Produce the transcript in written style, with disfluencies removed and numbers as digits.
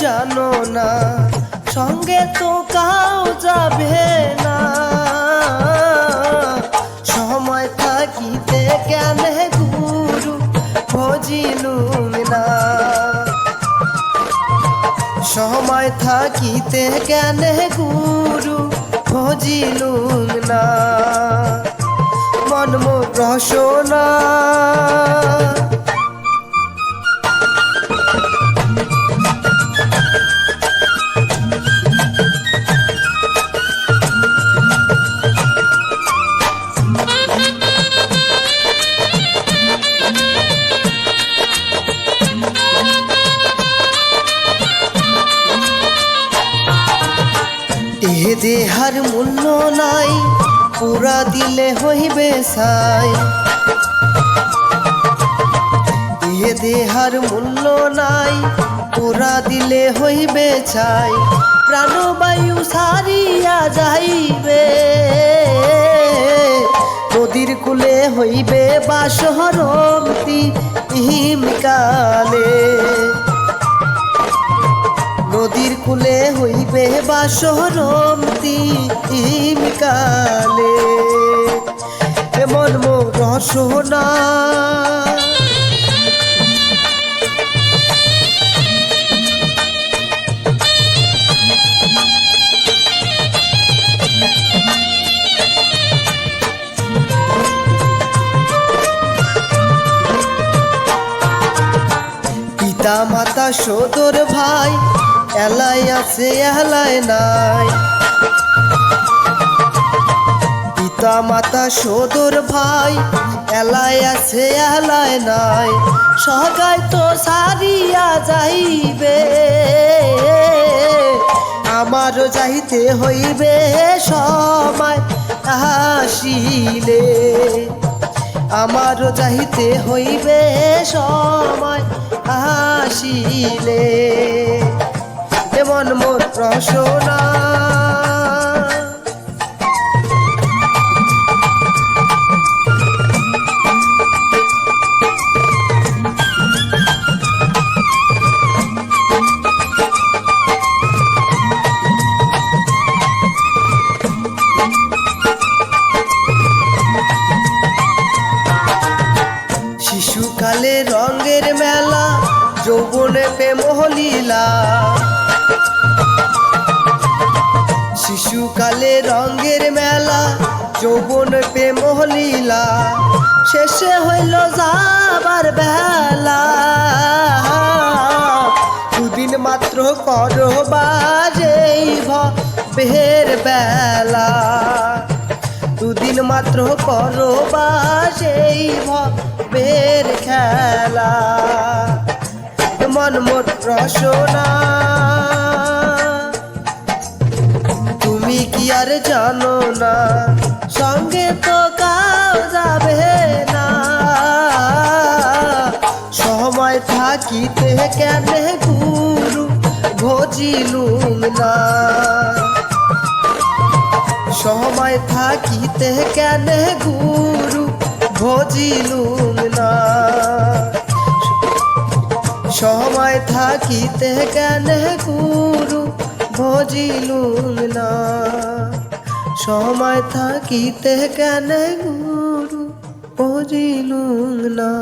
জানো না, সঙ্গে তো কাউ যাবে না। সময় থাকিতে কেন গুরু ভজিলুম না, সময় থাকিতে কেন গুরু ভজিলুম না। মন মোর রসনা এ দেহার মূল্য নাই, পুরা দিলে হইবে ছাই। এ দেহার মূল্য নাই, পুরা দিলে হইবে ছাই। প্রাণবায়ু সারিয়া যাইবে, নদীর কূলে হইবে বাসরমতি হিমকালে। নদীর কূলে হইবে বাসরমতি হিমকালে। এমন মোর রসনা পিতা মাতা সদর ভাই, এলাই আছে এলাই নাই। পিতা মাতা সদর ভাই, এলাই আছে এলাই নাই। সগাই তো সারিয়া যাইবে, আমারও যাইতে হইবে সময় আসিলে। আমারও যাইতে হইবে সময় আসিলে। এমন মোর রসনা শিশুকালে রঙের মেলা, যৌবনে প্রেম লীলা। শিশুকালে রঙের মেলা, যৌবনে প্রেম লীলা। শেষে হইল যাবার বেলা, দুদিন মাত্র করো বাজেই ভবের বেলা। দুদিন মাত্র করো বাজেই ভবের খেলা। মন মোর রসনা তুমি কি আর জানো না, সঙ্গে তো কাউ যাবে না। সময় থাকিতে কেন গুরু ভজিলুম না, সময় থাকিতে কেন গুরু ভজিলুম না। সময় থাকিতে কেন গুরু ভজিলুম না, সময় থাকিতে কেন গুরু ভজিলুম না।